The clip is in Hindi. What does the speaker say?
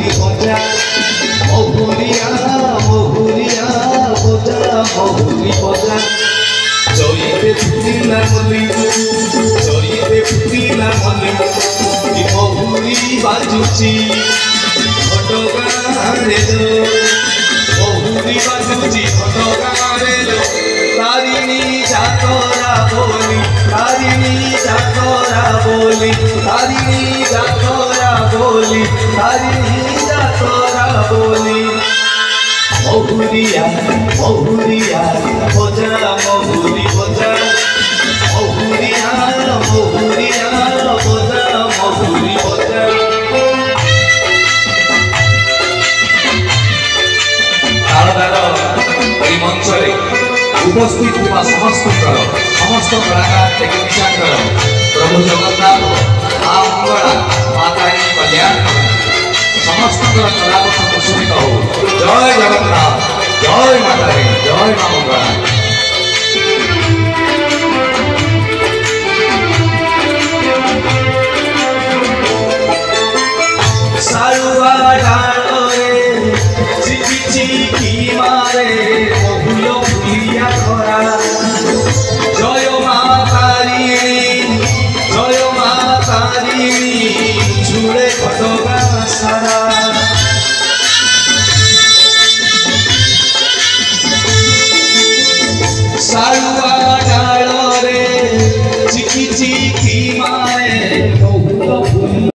महुरी बजा महुरिया महुरिया बजा महुरी बजा जईते फुटिला मल्ली जईते फुटिला मल्ली कि महुरी बाजुची घटगारे महुरी बाजुची घटगारे तारिणी जातरा बोली तारिणी जातरा बोली तारिणी जातरा बोली तारिणी जातरा बोली महुरिया महुरिया बजा महुरी बजा महुरिया महुरिया बजा महुरी बजा मंचरे उपस्थित हुआ समस्त कलाकार टेक्निशियन प्रभु जगन्नाथ माँ मंगला माता कल्याण समस्त कलाकार शुणित हो जय जगन्नाथ जय माता जय माँ मंगला।